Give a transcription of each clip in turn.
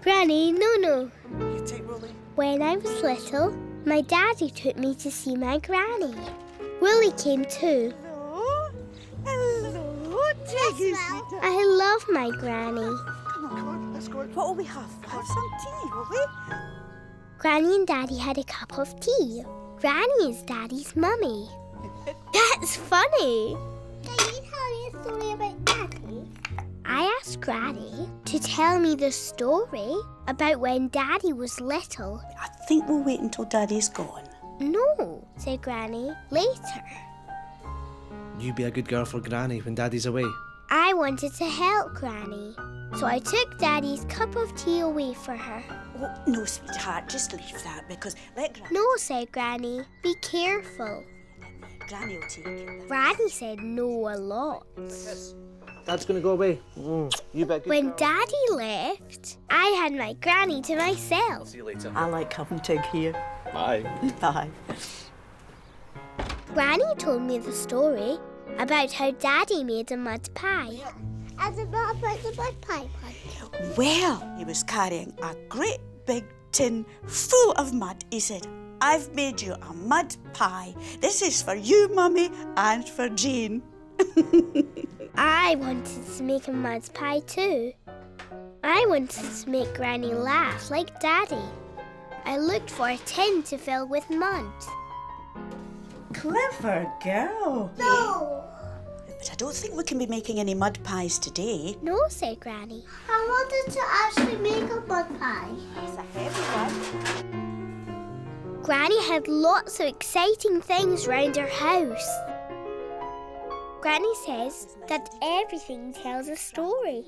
Granny, no. You take Wolly. When I was little, my daddy took me to see my granny. Wolly came too. Hello, Tiggy. I love my granny. Come on, let's go. What will we have? We'll have some tea, will we? Granny and Daddy had a cup of tea. Granny is Daddy's mummy. That's funny. Can you tell me a story about Daddy? I asked Granny to tell me the story about when Daddy was little. I think we'll wait until Daddy's gone. No, said Granny, later. You be a good girl for Granny when Daddy's away. I wanted to help Granny, so I took Daddy's cup of tea away for her. Oh, no, sweetheart, just leave that because let Granny... No, said Granny, be careful. Granny will take it. Granny said no a lot. Dad's going to go away. You bet. When Daddy left, I had my Granny to myself. See you later. I like having Tig here. Bye. Bye. Granny told me the story about how Daddy made a mud pie. And about the mud pie one. Well, he was carrying a great big tin full of mud. He said, I've made you a mud pie. This is for you, Mummy, and for Jane. I wanted to make a mud pie too. I wanted to make Granny laugh like Daddy. I looked for a tin to fill with mud. Clever girl. No. But I don't think we can be making any mud pies today. No, said Granny. I wanted to actually make a mud pie. It's a heavy one. Granny had lots of exciting things round her house. Granny says that everything tells a story.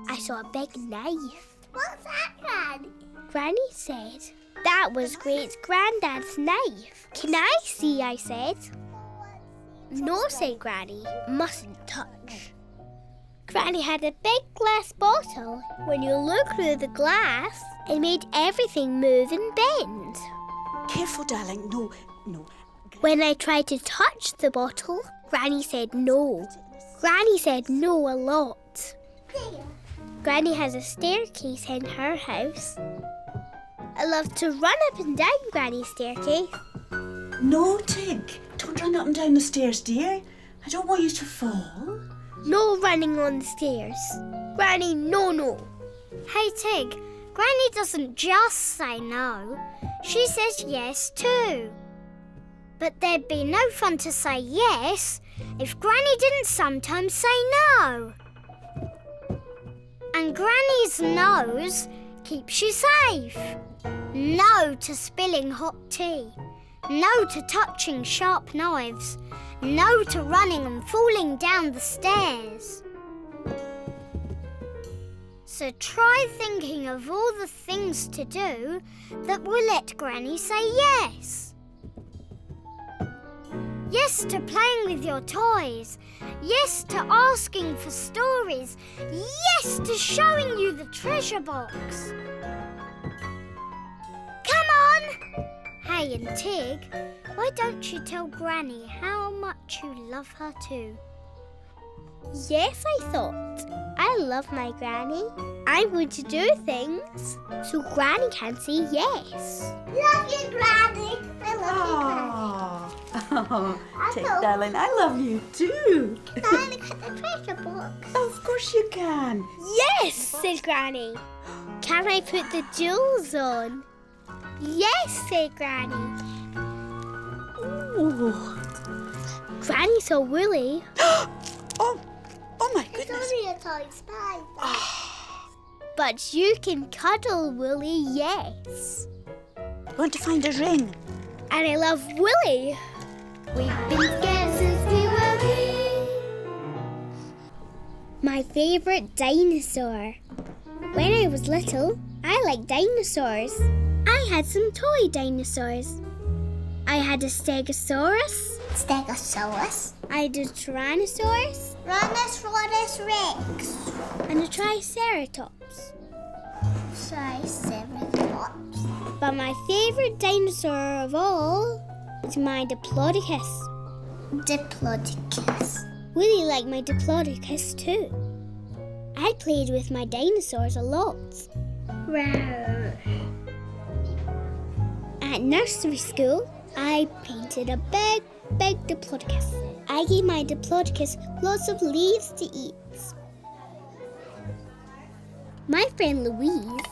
I saw a big knife. What's that, Granny? Granny said that was Great-Granddad's knife. Can I see? I said. No, said Granny. Mustn't touch. Granny had a big glass bottle. When you look through the glass, it made everything move and bend. Careful, darling. No. When I tried to touch the bottle, Granny said no. Granny said no a lot. Granny has a staircase in her house. I love to run up and down Granny's staircase. No, Tig. Don't run up and down the stairs, dear. I don't want you to fall. No running on the stairs. Granny, no. Hey, Tig. Granny doesn't just say no. She says yes too. But there'd be no fun to say yes if Granny didn't sometimes say no. And Granny's no's keeps you safe. No to spilling hot tea. No to touching sharp knives. No to running and falling down the stairs. So try thinking of all the things to do that will let Granny say yes. Yes to playing with your toys. Yes to asking for stories. Yes to showing you the treasure box. Come on! Hey, and Tig, why don't you tell Granny how much you love her too? Yes, I thought. I love my Granny. I'm going to do things so Granny can say yes. Love you, Granny. I love you, Granny. Tig, darling, I love you too. Can I look at the treasure box? Of course you can. Yes, said Granny. Can I put the jewels on? Yes, said Granny. Ooh. Granny saw Wolly. Oh my goodness. It's only a toy spider. But you can cuddle Wolly, yes. I want to find a ring. And I love Wolly. We've been together since we were wee. My favourite dinosaur. When I was little, I liked dinosaurs. I had some toy dinosaurs. I had a Stegosaurus. Stegosaurus. I had a Tyrannosaurus. Tyrannosaurus Rex. And a Triceratops. Triceratops. But my favourite dinosaur of all is my Diplodocus. Diplodocus. Wolly liked my Diplodocus too. I played with my dinosaurs a lot. Rawr. At nursery school, I painted a big diplodocus. I gave my diplodocus lots of leaves to eat. My friend Louise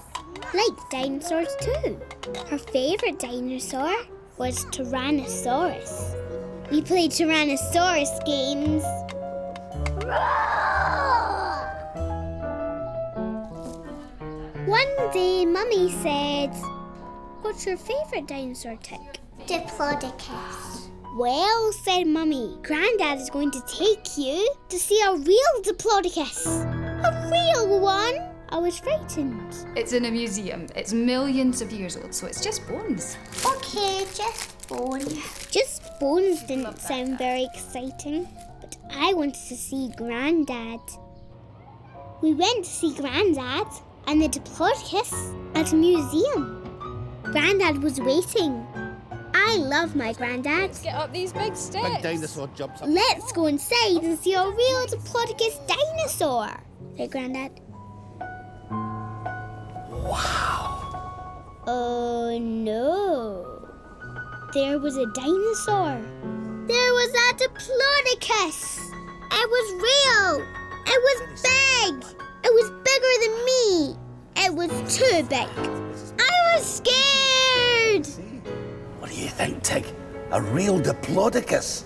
liked dinosaurs too. Her favourite dinosaur was Tyrannosaurus. We played Tyrannosaurus games. One day, Mummy said, "What's your favourite dinosaur, Tick?" Diplodocus. Well, said Mummy, Grandad is going to take you to see a real diplodocus. A real one? I was frightened. It's in a museum. It's millions of years old, so it's just bones. Okay, just bones. Just bones didn't sound very exciting, but I wanted to see Grandad. We went to see Grandad and the diplodocus at a museum. Grandad was waiting. I love my Grandad. Get up these big steps. Big dinosaur jumps up. Let's go inside and see a real diplodocus dinosaur, said Grandad. Wow. Oh no. There was a dinosaur. There was a diplodocus. It was real. It was big. It was bigger than me. It was too big. I was scared. What do you think, Tig? A real diplodocus?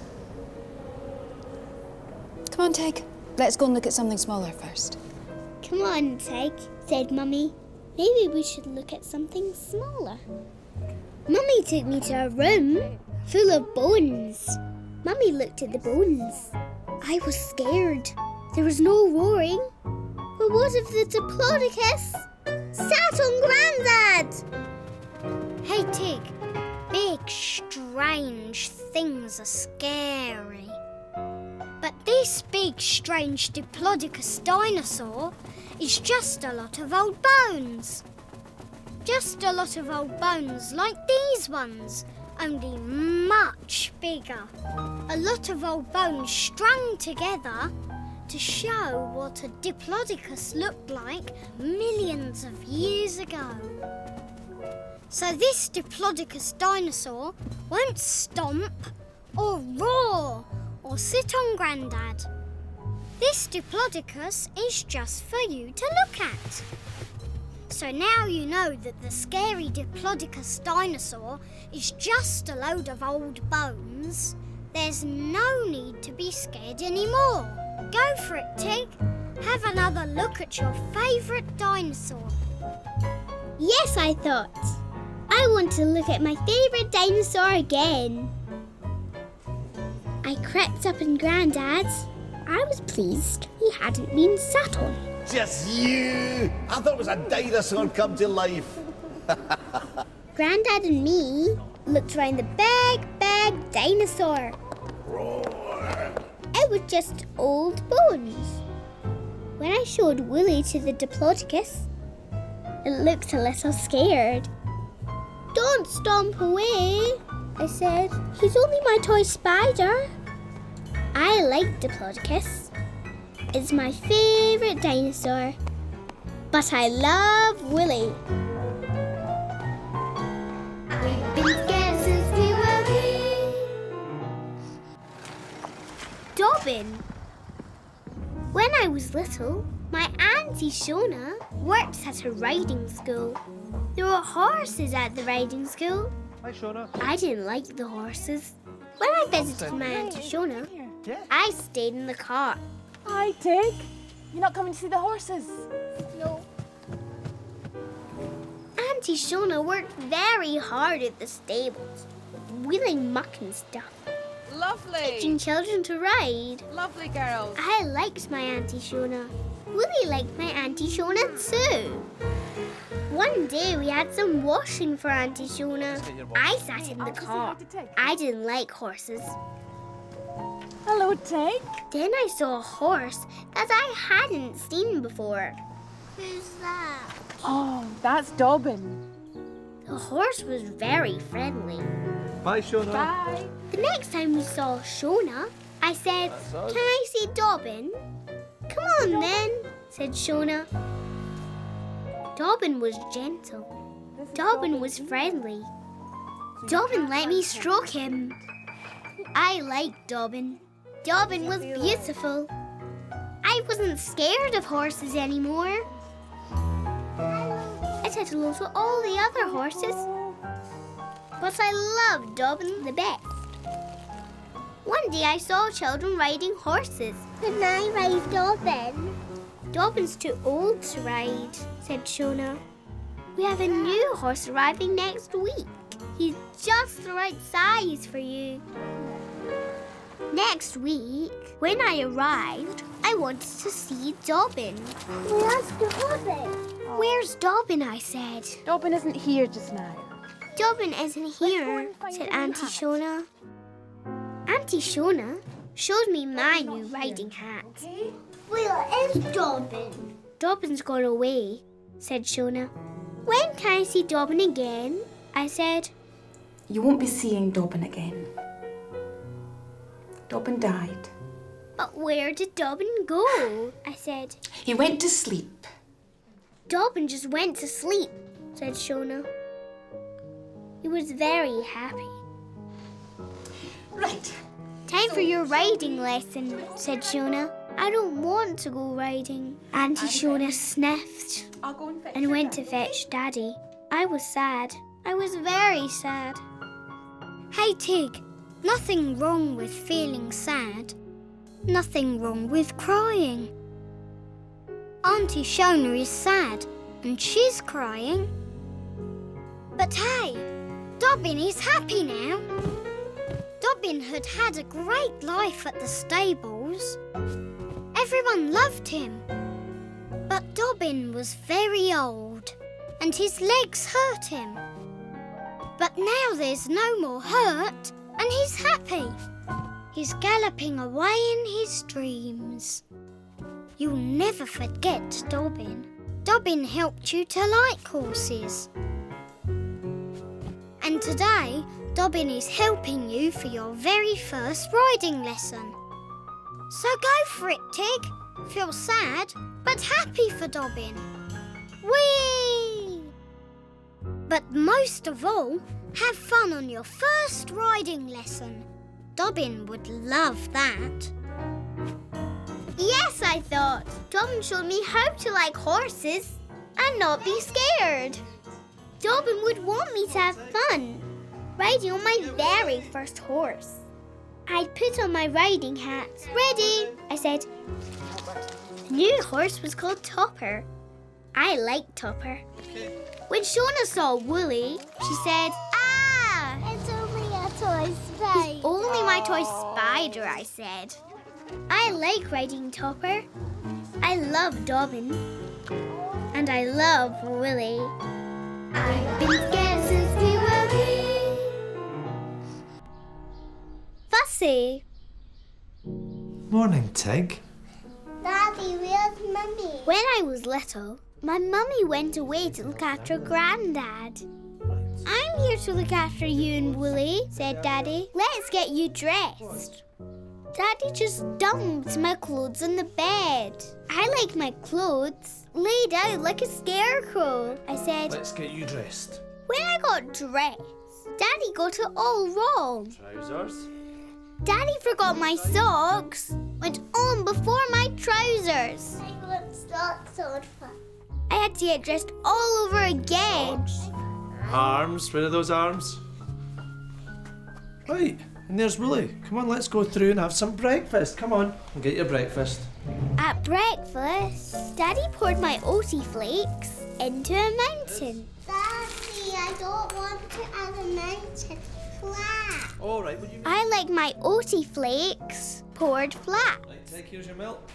Come on, Tig. Let's go and look at something smaller first. Come on, Tig, said Mummy. Maybe we should look at something smaller. Mummy took me to a room full of bones. Mummy looked at the bones. I was scared. There was no roaring. But what if the diplodocus sat on Grandad? Hey, Tig. Big, strange things are scary. But this big, strange diplodocus dinosaur is just a lot of old bones. Just a lot of old bones like these ones, only much bigger. A lot of old bones strung together to show what a diplodocus looked like millions of years ago. So this diplodocus dinosaur won't stomp or roar or sit on Grandad. This diplodocus is just for you to look at. So now you know that the scary diplodocus dinosaur is just a load of old bones. There's no need to be scared anymore. Go for it, Tig. Have another look at your favourite dinosaur. Yes, I thought. I want to look at my favourite dinosaur again. I crept up in Grandad's. I was pleased he hadn't been sat on. Just you! I thought it was a dinosaur come to life. Grandad and me looked around the big dinosaur. Roar. It was just old bones. When I showed Wolly to the diplodocus, it looked a little scared. Don't stomp away, I said. He's only my toy spider. I like diplodocus. It's my favourite dinosaur. But I love Wolly. We've been scared since we were wee. Dobbin. When I was little, my Auntie Shona worked at a riding school. There were horses at the riding school. Hi, Shona. I didn't like the horses. When I visited my Auntie Shona, I stayed in the car. Hi, Tig. You're not coming to see the horses? No. Auntie Shona worked very hard at the stables, wheeling muck and stuff, Lovely. teaching children to ride. Lovely girls. I liked my Auntie Shona. Wolly liked my Auntie Shona too. One day we had some washing for Auntie Shona. I sat in the car. I didn't like horses. Hello, Tig. Then I saw a horse that I hadn't seen before. Who's that? Oh, that's Dobbin. The horse was very friendly. Bye, Shona. Bye. The next time we saw Shona, I said, "Can I see Dobbin?" "Come on then," said Shona. Dobbin was gentle. Dobbin was friendly. Dobbin let me stroke him. I liked Dobbin. Dobbin was beautiful. I wasn't scared of horses anymore. I said hello to all the other horses. But I loved Dobbin the best. One day I saw children riding horses. Can I ride Dobbin? Dobbin's too old to ride, said Shona. We have a new horse arriving next week. He's just the right size for you. Next week, when I arrived, I wanted to see Dobbin. Where's Dobbin? Where's Dobbin? I said. Dobbin isn't here just now. Dobbin isn't here, said Auntie Shona. Auntie Shona showed me my new riding hat. Where is Dobbin? Dobbin's gone away, said Shona. When can I see Dobbin again? I said. You won't be seeing Dobbin again. Dobbin died. But where did Dobbin go? I said. He went to sleep. Dobbin just went to sleep, said Shona. He was very happy. Right. Time for your riding lesson, said Shona. I don't want to go riding. Auntie Shona sniffed I'll go and fetch and went to fetch Daddy. I was sad. I was very sad. Hey, Tig. Nothing wrong with feeling sad. Nothing wrong with crying. Auntie Shona is sad and she's crying. But hey, Dobbin is happy now. Dobbin had had a great life at the stables. Everyone loved him. But Dobbin was very old and his legs hurt him. But now there's no more hurt and he's happy. He's galloping away in his dreams. You'll never forget Dobbin. Dobbin helped you to like horses. And today, Dobbin is helping you for your very first riding lesson. So go for it, Tig. Feel sad, but happy for Dobbin. Whee! But most of all, have fun on your first riding lesson. Dobbin would love that. Yes, I thought. Dobbin showed me how to like horses and not be scared. Dobbin would want me to have fun, riding on my very first horse. I put on my riding hat. Ready, I said. The new horse was called Topper. I liked Topper. When Shona saw Wolly, she said, "Ah! It's only a toy spider. Only my toy spider," I said. I like riding Topper. I love Dobbin. And I love Wolly. I've been scared since we were wee. Fussy. Morning, Tig. Daddy, where's Mummy? When I was little, my mummy went away to look after Grandad. I'm here to look after you and Wolly, said Daddy. Let's get you dressed. Daddy just dumped my clothes on the bed. I like my clothes laid out like a scarecrow, I said. Let's get you dressed. When I got dressed, Daddy got it all wrong. Trousers. Daddy forgot my socks went on before my trousers. I want socks on for. I had to get dressed all over again. Arms. Where are those arms? Right, and there's Wolly. Come on, let's go through and have some breakfast. Come on, and get your breakfast. At breakfast, Daddy poured my oaty flakes into a mountain. Daddy, I don't want to add a mountain flat. All right, would you... I like my oaty flakes poured flat. Right, Tig, here's your milk.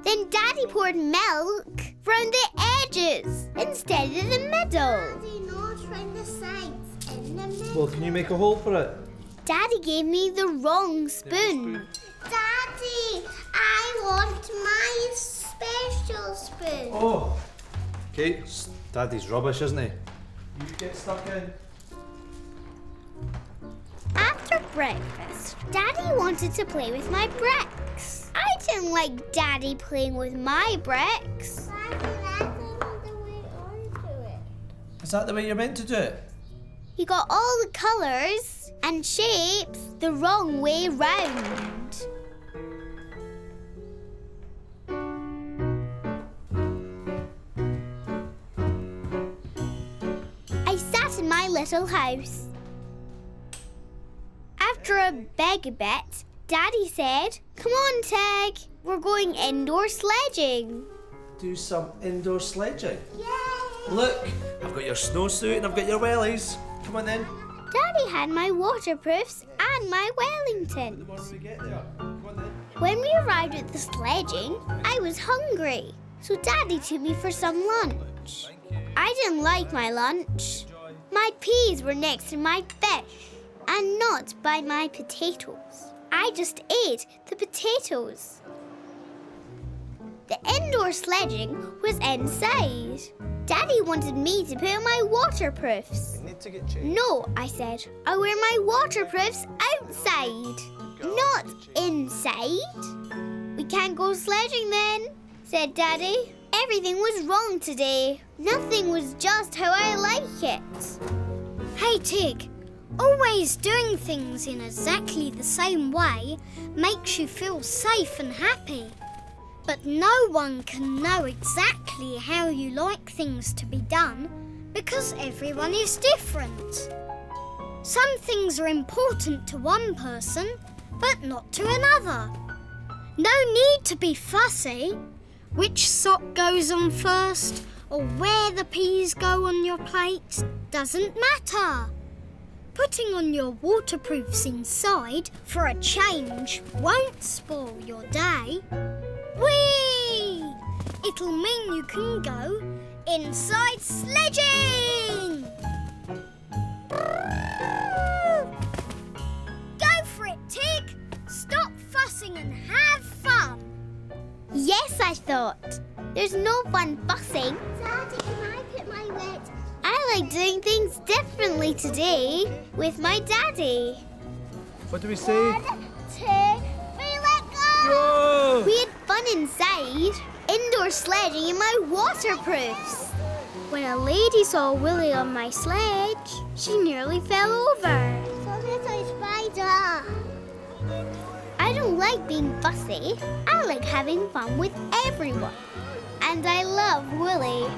Then Daddy poured milk from the edges instead of the middle. Daddy, not from the sides, in the middle. Well, can you make a hole for it? Daddy gave me the wrong spoon. Daddy, I want my special spoon. Oh. Okay, Daddy's rubbish, isn't he? You get stuck in. After breakfast, Daddy wanted to play with my bricks. I didn't like Daddy playing with my bricks. Daddy, let them the way on Is that the way you're meant to do it? He got all the colours and shapes the wrong way round. I sat in my little house. After a big bit, Daddy said, "Come on, Tig, we're going indoor sledging." Do some indoor sledging. Look, I've got your snowsuit and I've got your wellies. Come on then. Daddy had my waterproofs and my Wellington. The more we get there. Come on then. When we arrived at the sledging, I was hungry, so Daddy took me for some lunch. I didn't like my lunch. My peas were next to my fish and not by my potatoes. I just ate the potatoes. The indoor sledging was inside. Daddy wanted me to put on my waterproofs. We need to get changed. No, I said. I wear my waterproofs outside, not inside. We can't go sledging then, said Daddy. Everything was wrong today. Nothing was just how I like it. Hey, Tig. Always doing things in exactly the same way makes you feel safe and happy. But no one can know exactly how you like things to be done because everyone is different. Some things are important to one person, but not to another. No need to be fussy. Which sock goes on first or where the peas go on your plate doesn't matter. Putting on your waterproofs inside for a change won't spoil your day. Whee! It'll mean you can go inside sledging! Go for it, Tig! Stop fussing and have fun! Yes, I thought. There's no fun fussing. Daddy, can I put my red? I like doing things differently today with my daddy. What do we say? 1, 2, 3, let go! Go! We had fun inside, indoor sledging in my waterproofs. When a lady saw Wolly on my sledge, she nearly fell over. So there's a spider. I don't like being fussy. I like having fun with everyone. And I love Wolly.